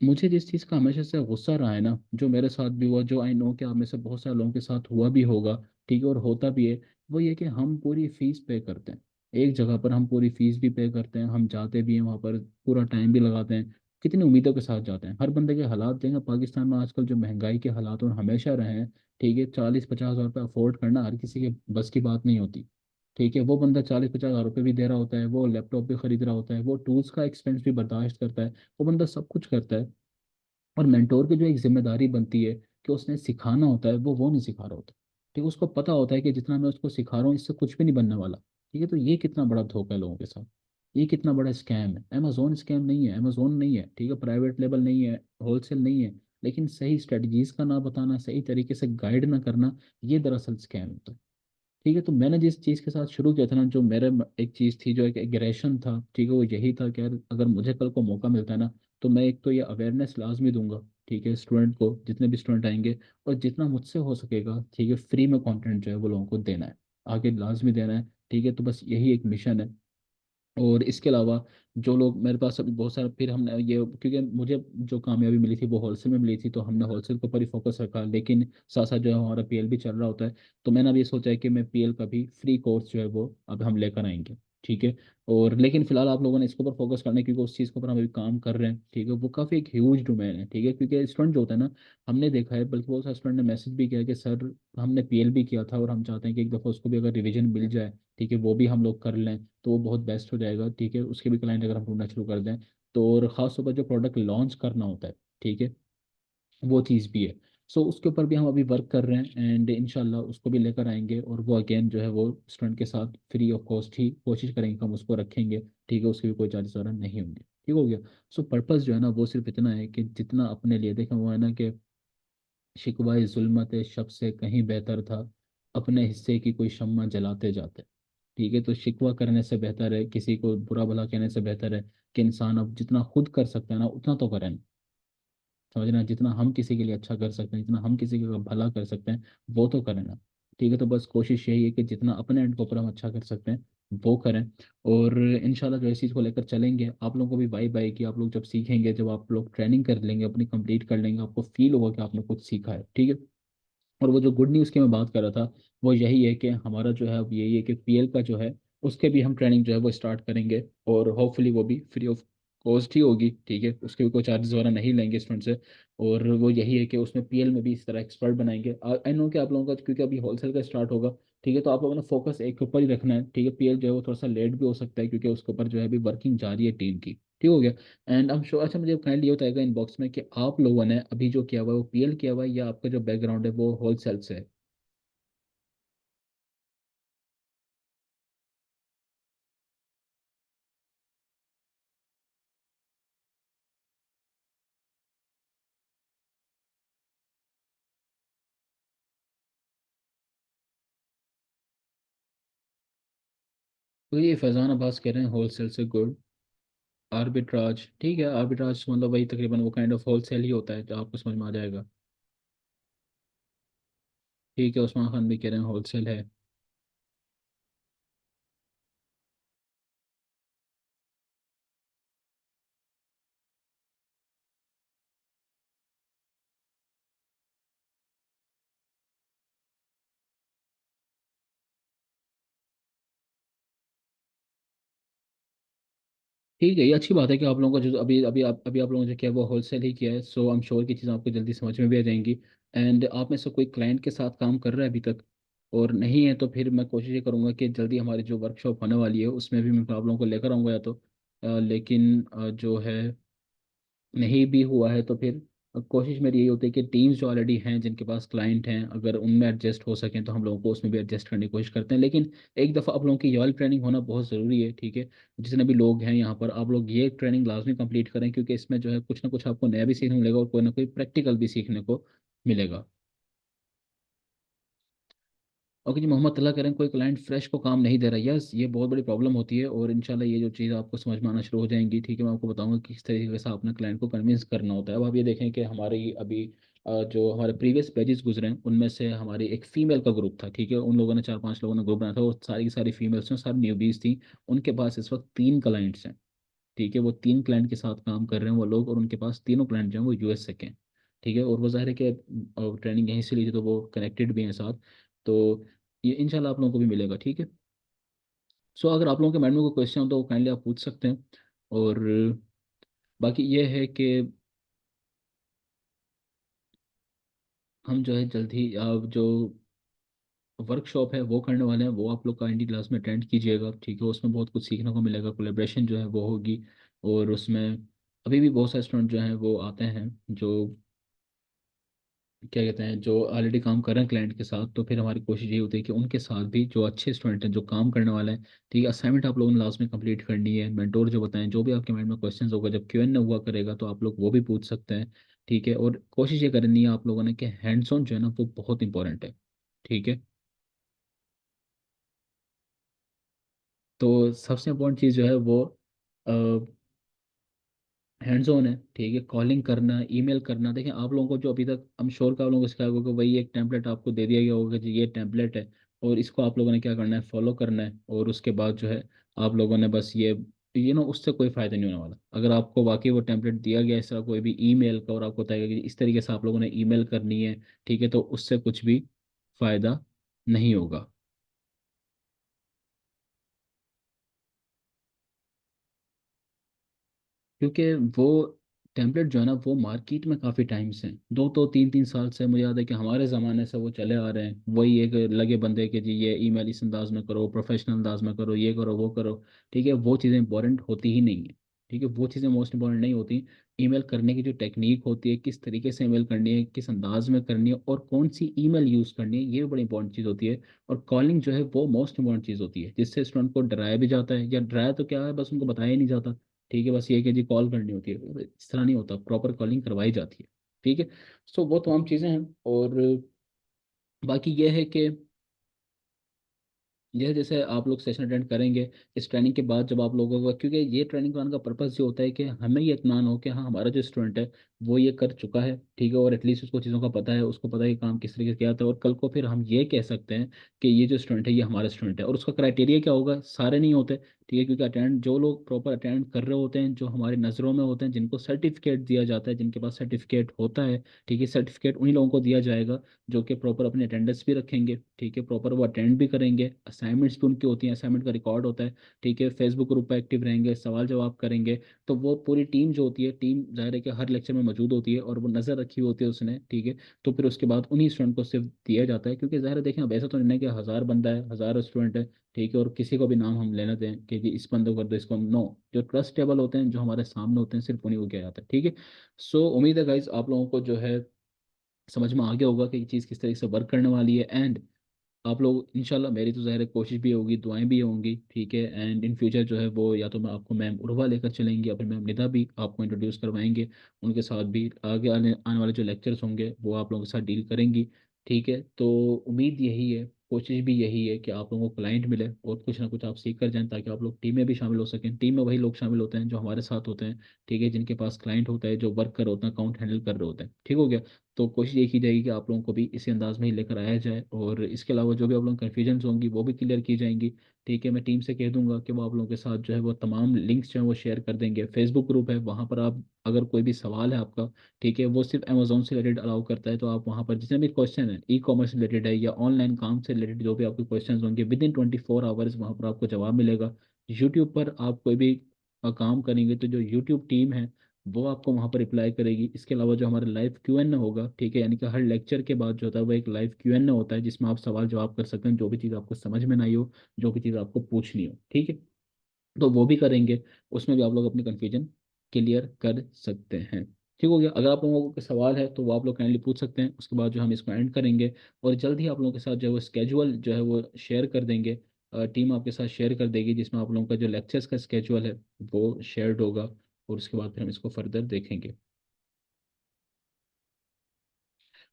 मुझे जिस चीज़ का हमेशा से गुस्सा रहा है ना, जो मेरे साथ भी हुआ, जो आई नो कि आप में से बहुत सारे लोगों के साथ हुआ भी होगा, ठीक है, और होता भी है, वो ये कि हम पूरी फीस पे करते हैं। एक जगह पर हम पूरी फीस भी पे करते हैं, हम जाते भी हैं वहाँ पर, पूरा टाइम भी लगाते हैं, कितनी उम्मीदों के साथ जाते हैं। हर बंदे के हालात देंगे पाकिस्तान में आजकल जो महंगाई के हालात और हमेशा रहे हैं, ठीक है, 40-50 हज़ार रुपये अफोर्ड करना हर किसी के बस की बात नहीं होती। ठीक है। वो बंदा 40-50 हज़ार रुपये भी दे रहा होता है, वो लैपटॉप भी खरीद रहा होता है, वो टूल्स का एक्सपेंस भी बर्दाश्त करता है, वो बंदा सब कुछ करता है। और मेंटोर की जो एक जिम्मेदारी बनती है कि उसने सिखाना होता है, वो नहीं सिखा रहा होता। ठीक है। उसको पता होता है कि जितना मैं उसको सिखा रहा हूँ इससे कुछ भी नहीं बनने वाला। ठीक है। तो ये कितना बड़ा धोखा है लोगों के साथ, ये कितना बड़ा स्कैम है। अमेजोन स्कैम नहीं है, अमेजोन नहीं है, ठीक है, प्राइवेट लेवल नहीं है, होलसेल नहीं है, लेकिन सही स्ट्रेटजीज का ना बताना, सही तरीके से गाइड ना करना, ये दरअसल स्कैम होता है। ठीक है। तो मैंने जिस चीज़ के साथ शुरू किया था ना, जो मेरे एक चीज़ थी, जो एक एग्रेशन था, ठीक है, वो यही था कि यार अगर मुझे कल को मौका मिलता है ना, तो मैं एक तो ये अवेयरनेस लाजमी दूंगा, ठीक है, स्टूडेंट को, जितने भी स्टूडेंट आएंगे, और जितना मुझसे हो सकेगा, ठीक है, फ्री में कंटेंट जो है वो लोगों को देना है, आगे लाजमी देना है। ठीक है। तो बस यही एक मिशन है। और इसके अलावा जो लोग मेरे पास अभी बहुत सारा, फिर हमने ये, क्योंकि मुझे जो कामयाबी मिली थी वो होलसेल में मिली थी, तो हमने होलसेल के ऊपर ही फोकस रखा, लेकिन साथ साथ जो है हमारा पीएल भी चल रहा होता है। तो मैंने अभी ये सोचा है कि मैं पीएल का भी फ्री कोर्स जो है वो अब हम लेकर आएंगे। ठीक है। और लेकिन फिलहाल आप लोगों ने इसके ऊपर फोकस करना है, क्योंकि उस चीज़ के ऊपर हम अभी काम कर रहे हैं। ठीक है। वो काफ़ी एक ह्यूज डोमेन है। ठीक है। क्योंकि स्टूडेंट जो होता है ना, हमने देखा है, बल्कि बहुत सारे स्टूडेंट ने मैसेज भी किया कि सर हमने पीएल भी किया था और हम चाहते हैं कि एक दफ़ा उसको भी अगर रिवीजन मिल जाए, ठीक है, वो भी हम लोग कर लें, तो वो बहुत बेस्ट हो जाएगा। ठीक है। उसके भी क्लाइंट अगर हम ढूंढना शुरू कर दें तो, और ख़ास तौर पर जो प्रोडक्ट लॉन्च करना होता है, ठीक है, वो चीज़ भी है। सो उसके ऊपर भी हम अभी वर्क कर रहे हैं, एंड इंशाल्लाह उसको भी लेकर आएंगे, और वो अगेन जो है वो स्टूडेंट के साथ फ्री ऑफ कॉस्ट ही कोशिश करेंगे कि हम उसको रखेंगे। ठीक है। उसके भी कोई चार्जेस वगैरह नहीं होंगे। ठीक हो गया। सो पर्पस जो है ना वो सिर्फ इतना है कि जितना अपने लिए देखें, वो है ना कि शिकवाए जुल्मत शब से कहीं बेहतर था, अपने हिस्से की कोई शम्मा जलाते जाते। ठीक है। तो शिकवा करने से बेहतर है, किसी को बुरा भला कहने से बेहतर है कि इंसान अब जितना खुद कर सकता है ना उतना तो करें। समझना, जितना हम किसी के लिए अच्छा कर सकते हैं, जितना हम किसी का भला कर सकते हैं, वो तो करें ना। ठीक है। तो बस कोशिश यही है कि जितना अपने एंड के ऊपर हम अच्छा कर सकते हैं वो करें। और इंशाल्लाह जो इस चीज़ को लेकर चलेंगे, आप लोगों को भी बाई बाई कि आप लोग जब सीखेंगे, जब आप लोग ट्रेनिंग कर लेंगे, अपनी कंप्लीट कर लेंगे, आपको फील होगा कि आपने कुछ सीखा है। ठीक है। और वो जो गुड न्यूज़ की मैं बात कर रहा था, वो यही है कि हमारा जो है अब यही है कि पीएल का जो है उसके भी हम ट्रेनिंग जो है वो स्टार्ट करेंगे, और होपफुली वो भी फ्री ऑफ कॉस्ट ही होगी। ठीक है। उसके भी कोई चार्जेस वगैरह नहीं लेंगे स्टूडेंट से। और वो यही है कि उसमें पीएल में भी इस तरह एक्सपर्ट बनाएंगे। आई नो कि आप लोगों का, क्योंकि अभी होलसेल का स्टार्ट होगा, ठीक है, तो आप लोगों ने फोकस एक के ऊपर ही रखना है। ठीक है। पीएल जो है वो थोड़ा सा लेट भी हो सकता है, क्योंकि उसके ऊपर जो है अभी वर्किंग जारी है टीम की। ठीक हो गया। एंड हम श्योर, अच्छा मुझे काइंडली ये बताएगा इनबॉक्स में कि आप लोगों ने अभी जो किया हुआ है वो पीएल किया हुआ है, या आपका जो बैकग्राउंड है वो होलसेल से है। तो ये फैजान अब्बास कह रहे हैं होलसेल से गुड। आर्बिट्राज, ठीक है, आर्बिट्राज मतलब वही तकरीबन वो काइंड ऑफ होलसेल ही होता है, तो आपको समझ में आ जाएगा। ठीक है। उस्मान खान भी कह रहे हैं होलसेल है। ठीक है। ये अच्छी बात है कि आप लोगों का जो अभी आप लोगों ने जो किया वो होलसेल ही किया है। सो आई एम श्योर की चीज़ें आपको जल्दी समझ में भी आ जाएंगी। एंड आप में से कोई क्लाइंट के साथ काम कर रहा है अभी तक, और नहीं है तो फिर मैं कोशिश ये करूंगा कि जल्दी हमारी जो वर्कशॉप होने वाली है उसमें भी मैं आप लोगों को लेकर आऊंगा, या तो लेकिन जो है नहीं भी हुआ है तो फिर कोशिश मेरी यही होती है कि टीम्स जो ऑलरेडी हैं जिनके पास क्लाइंट हैं अगर उनमें एडजस्ट हो सकें तो हम लोगों को उसमें भी एडजस्ट करने की कोशिश करते हैं। लेकिन एक दफ़ा आप लोगों की यॉल ट्रेनिंग होना बहुत ज़रूरी है, ठीक है। जितने भी लोग हैं यहाँ पर आप लोग ये ट्रेनिंग लाजमी कंप्लीट करें, क्योंकि इसमें जो है कुछ ना कुछ आपको नया भी सीखने को मिलेगा और कोई ना कोई प्रैक्टिकल भी सीखने को मिलेगा। ओके जी, मोहम्मद तला करें कोई क्लाइंट फ्रेश को काम नहीं दे रहा, यस ये बहुत बड़ी प्रॉब्लम होती है और इंशाल्लाह ये जो चीज़ आपको समझ में आना शुरू हो जाएंगी, ठीक है। मैं आपको बताऊंगा कि किस तरीके से अपने क्लाइंट को कन्विंस करना होता है। अब आप ये देखें कि हमारी अभी जो हमारे प्रीवियस पेजेस गुजरे हैं उनमें से हमारी एक फ़ीमेल का ग्रुप था, ठीक है। उन लोगों ने 4-5 लोगों ने ग्रुप बनाया था, वो सारी की सारी फीमेल्स हैं, सारी न्यूबीज़ थी। उनके पास इस वक्त 3 क्लाइंट्स हैं, ठीक है। वो 3 क्लाइंट के साथ काम कर रहे हैं वो लोग, और उनके पास तीनों क्लाइंट जो हैं वो यूएस से के हैं, ठीक है। और वो ज़ाहिर है कि ट्रेनिंग यहीं से ली थी तो वो कनेक्टेड भी हैं साथ। तो ये इंशाल्लाह आप लोगों को भी मिलेगा, ठीक है। सो अगर आप लोगों के माइंड में कोई क्वेश्चन हो तो काइंडली आप पूछ सकते हैं। और बाकी ये है कि हम जो है जल्द ही जो वर्कशॉप है वो करने वाले हैं, वो आप लोग काइंडली क्लास में अटेंड कीजिएगा, ठीक है। उसमें बहुत कुछ सीखने को मिलेगा, कोलेब्रेशन जो है वो होगी। और उसमें अभी भी बहुत सारे स्टूडेंट जो हैं वो आते हैं जो क्या कहते हैं, जो ऑलरेडी काम कर रहे हैं क्लाइंट के साथ। तो फिर हमारी कोशिश ये होती है कि उनके साथ भी जो अच्छे स्टूडेंट हैं जो काम करने वाले हैं, ठीक है, असाइनमेंट आप लोगों ने लास्ट में कंप्लीट करनी है। मेंटोर जो बताएं, जो भी आपके माइंड में क्वेश्चंस होगा जब क्यूएन हुआ करेगा तो आप लोग वो भी पूछ सकते हैं, ठीक है। और कोशिश ये करनी है आप लोगों ने कि हैंड्स ऑन जो है ना वो बहुत इंपॉर्टेंट है, ठीक है। तो सबसे इम्पोर्टेंट चीज़ जो है वो हैंड्स ऑन है, ठीक है। कॉलिंग करना, ईमेल करना, देखें आप लोगों को जो अभी तक हम श्योर का आप लोगों को सिखाया होगा कि वही एक टेम्पलेट आपको दे दिया गया होगा कि ये टेम्पलेट है और इसको आप लोगों ने क्या करना है, फॉलो करना है। और उसके बाद जो है आप लोगों ने बस ये ना उससे कोई फ़ायदा नहीं होने वाला। अगर आपको वाकई वो टेम्पलेट दिया गया है इस तरह कोई भी ईमेल का और आपको बताएगा कि इस तरीके से आप लोगों ने ईमेल करनी है, ठीक है, तो उससे कुछ भी फ़ायदा नहीं होगा। क्योंकि वो टेम्पलेट जो है ना वो मार्केट में काफ़ी टाइम से 2 तो 3 3 साल से, मुझे याद है कि हमारे ज़माने से वो चले आ रहे हैं। वही एक लगे बंदे के जी ये ईमेल इस अंदाज में करो, प्रोफेशनल अंदाज में करो, ये करो वो करो, ठीक है। वो चीज़ें इंपॉर्टेंट होती ही नहीं है, ठीक है। वो चीज़ें मोस्ट इंपॉर्टेंट नहीं होती। ईमेल करने की जो टेक्निक होती है, किस तरीके से ईमेल करनी है, किस अंदाज में करनी है और कौन सी ईमेल यूज़ करनी है, ये भी बड़ी इंपॉर्टेंट चीज़ होती है। और कॉलिंग जो है वो मोस्ट इंपॉर्टेंट चीज़ होती है, जिससे स्टूडेंट को डराया भी जाता है, या डराया तो क्या है, बस उनको बताया ही नहीं जाता, ठीक है। बस ये कि जी कॉल करनी होती है, इस तरह नहीं होता, प्रॉपर कॉलिंग करवाई जाती है, ठीक है। सो वो तमाम चीज़ें हैं। और बाकी ये है कि यह जैसे आप लोग सेशन अटेंड करेंगे इस ट्रेनिंग के बाद, जब आप लोगों का, क्योंकि ये ट्रेनिंग कराने का पर्पस ये होता है कि हमें ये इत्मीनान हो कि हाँ हमारा जो स्टूडेंट है वो ये कर चुका है, ठीक है। और एटलीस्ट उसको चीज़ों का पता है, उसको पता है कि काम किस तरीके से किया था, और कल को फिर हम ये कह सकते हैं कि ये जो स्टूडेंट है ये हमारा स्टूडेंट है। और उसका क्राइटेरिया क्या होगा, सारे नहीं होते, ठीक है। क्योंकि अटेंड जो लोग प्रॉपर अटेंड कर रहे होते हैं, जो हमारी नज़रों में होते हैं, जिनको सर्टिफिकेट दिया जाता है, जिनके पास सर्टिफिकेट होता है, ठीक है, सर्टिफिकेट उन्हीं लोगों को दिया जाएगा जो कि प्रॉपर अपनी अटेंडेंस भी रखेंगे, ठीक है, प्रॉपर वो अटेंड भी करेंगे, असाइनमेंट्स भी उनकी होती हैं, असाइनमेंट का रिकॉर्ड होता है, ठीक है, फेसबुक ग्रुप पर एक्टिव रहेंगे, सवाल जवाब करेंगे। तो वो पूरी टीम जो होती है, टीम जाहिर है कि हर लेक्चर में मौजूद होती है और वो नज़र रखी होती है उसने, ठीक है। तो फिर उसके बाद उन्हीं स्टूडेंट को सिर्फ दिया जाता है, क्योंकि जाहिर है देखें अब ऐसा तो नहीं है कि 1000 बंदा है, 1000 स्टूडेंट है, ठीक है, और किसी को भी नाम हम लेना दें कि जी इस बंदे को कर दो, इसको नो। जो ट्रस्टेबल होते हैं, जो हमारे सामने होते हैं, सिर्फ उन्हीं को किया जाता है, ठीक है। सो उम्मीद है गाइज आप लोगों को जो है समझ में आ गया होगा कि ये चीज़ किस तरीके से वर्क करने वाली है। एंड आप लोग इंशाल्लाह, मेरी तो ज़ाहिर है कोशिश भी होगी, दुआएं भी होंगी, ठीक है। एंड इन फ्यूचर जो है वो या तो मैं आपको मैम उर्वा लेकर चलेंगी या फिर मैम निदा भी आपको इंट्रोड्यूस करवाएंगे, उनके साथ भी आगे आने आने वाले जो लेक्चर्स होंगे वो आप लोगों के साथ डील करेंगी, ठीक है। तो उम्मीद यही है, कोशिश भी यही है कि आप लोगों को क्लाइंट मिले और कुछ ना कुछ आप सीख कर जाएं, ताकि आप लोग टीम में भी शामिल हो सकें। टीम में वही लोग शामिल होते हैं जो हमारे साथ होते हैं, ठीक है, जिनके पास क्लाइंट होता है, जो वर्क कर रहे होते हैं, अकाउंट हैंडल कर रहे होते हैं, ठीक हो गया। तो कोशिश ये की जाएगी कि आप लोगों को भी इसी अंदाज में ही लेकर आया जाए, और इसके अलावा जो भी आप लोगों को कन्फ्यूजन होंगी वो भी क्लियर की जाएंगी, ठीक है। मैं टीम से कह दूंगा कि वो आप लोगों के साथ जो है वो तमाम लिंक्स जो है वो शेयर कर देंगे। फेसबुक ग्रुप है, वहाँ पर आप अगर कोई भी सवाल है आपका, ठीक है, वो सिर्फ अमेजोन से रिलेटेड अलाउ करता है, तो आप वहाँ पर जितने भी क्वेश्चन है, ई कॉमर्स रिलेटेड है या ऑनलाइन काम से रिलेटेड जो भी आपके क्वेश्चन होंगे, विद इन 24 आवर्स वहाँ पर आपको जवाब मिलेगा। यूट्यूब पर आप कोई भी काम करेंगे तो जो यूट्यूब टीम है वो आपको वहाँ पर रिप्लाई करेगी। इसके अलावा जो हमारा लाइव क्यूएन होगा, ठीक है, यानी कि हर लेक्चर के बाद जो होता है वो एक लाइव क्यूएन होता है जिसमें आप सवाल जवाब कर सकते हैं, जो भी चीज़ आपको समझ में नहीं हो, जो भी चीज़ आपको पूछनी हो, ठीक है। तो वो भी करेंगे, उसमें भी आप लोग अपनी कन्फ्यूजन क्लियर कर सकते हैं। ठीक हो गया। अगर आप लोगों को सवाल है तो वो आप लोग काइंडली पूछ सकते हैं, उसके बाद जो हम इसको एंड करेंगे। और जल्द ही आप लोगों के साथ जो है वो स्केजुअल जो है वो शेयर कर देंगे। टीम आपके साथ शेयर कर देगी, जिसमें आप लोगों का जो लेक्चर्स का स्केजुअल है वो शेयर्ड होगा। और उसके बाद फिर हम इसको फर्दर देखेंगे।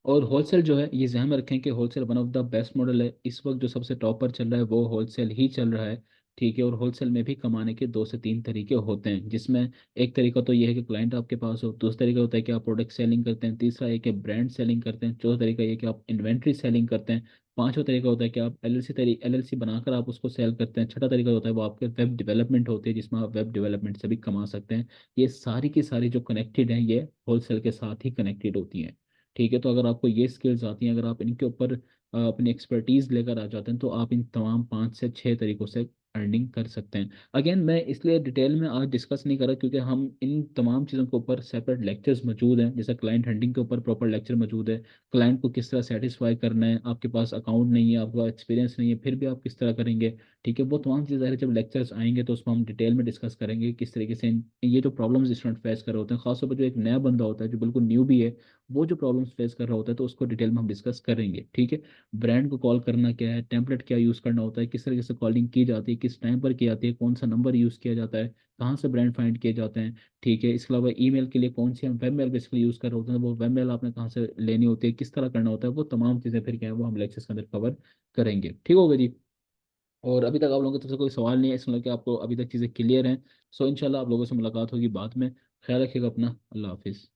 और होलसेल जो है ये ध्यान में रखें कि wholesale one of the best model है। इस वक्त जो सबसे टॉप पर चल रहा है वो होलसेल ही चल रहा है। ठीक है। और होलसेल में भी कमाने के दो से तीन तरीके होते हैं, जिसमें एक तरीका तो ये है कि क्लाइंट आपके पास हो, दूसरा तरीका होता है कि आप प्रोडक्ट सेलिंग करते हैं, तीसरा है कि ब्रांड सेलिंग करते हैं, चौथा तरीका ये कि आप इन्वेंट्री सेलिंग करते हैं, पांचवा तरीका होता है कि आप एलएलसी बनाकर आप उसको सेल करते हैं, छठा तरीका होता है वो आपके वेब डेवलपमेंट होती है, जिसमें आप वेब डेवलपमेंट से भी कमा सकते हैं। ये सारी की सारी जो कनेक्टेड हैं ये होलसेल के साथ ही कनेक्टेड होती हैं। ठीक है। तो अगर आपको ये स्किल्स आती हैं, अगर आप इनके ऊपर अपनी एक्सपर्टीज लेकर आ जाते हैं, तो आप इन तमाम 5 से 6 तरीकों से अर्निंग कर सकते हैं। अगेन मैं इसलिए डिटेल में आज डिस्कस नहीं कर रहा, क्योंकि हम इन तमाम चीज़ों के ऊपर सेपरेट लेक्चर्स मौजूद हैं। जैसे क्लाइंट हंटिंग के ऊपर प्रॉपर लेक्चर मौजूद है, क्लाइंट को किस तरह सेटिस्फाई करना है, आपके पास अकाउंट नहीं है, आपका एक्सपीरियंस नहीं है, फिर भी आप किस तरह करेंगे। ठीक है। वो तमाम चीज़ें जब लेक्चर्स आएंगे तो उसको हम डिटेल में डिस्कस करेंगे, किस तरीके से ये जो प्रॉब्लम्स स्टूडेंट फेस कर रहे होते हैं, खासतौर पर जो एक नया बंदा होता है जो बिल्कुल न्यू भी है, वो जो प्रॉब्लम्स फेस कर रहा होता है, तो उसको डिटेल में हम डिस्कस करेंगे। ठीक है। ब्रांड को कॉल करना क्या है, टेम्पलेट क्या यूज़ करना होता है, किस तरीके से कॉलिंग की जाती है, किस टाइम पर की जाती है, कौन सा नंबर यूज़ किया जाता है, कहाँ से ब्रांड फाइंड किए जाते हैं। ठीक है। इसके अलावा ईमेल के लिए कौन सी हम वेब मेल बेसिकली यूज़ कर रहे होते हैं, वो वेब मेल आपने कहाँ से लेनी होती है, किस तरह करना होता है, वो तमाम चीज़ें फिर क्या है वो हम लेक्चर्स के अंदर कवर करेंगे। ठीक होगा जी। और अभी तक आप लोगों की तरफ से कोई सवाल नहीं है, इसलिए कि आपको अभी तक चीज़ें क्लियर हैं। सो इंशाल्लाह आप लोगों से मुलाकात होगी बाद में। ख्याल रखिएगा अपना। अल्लाह हाफिज़।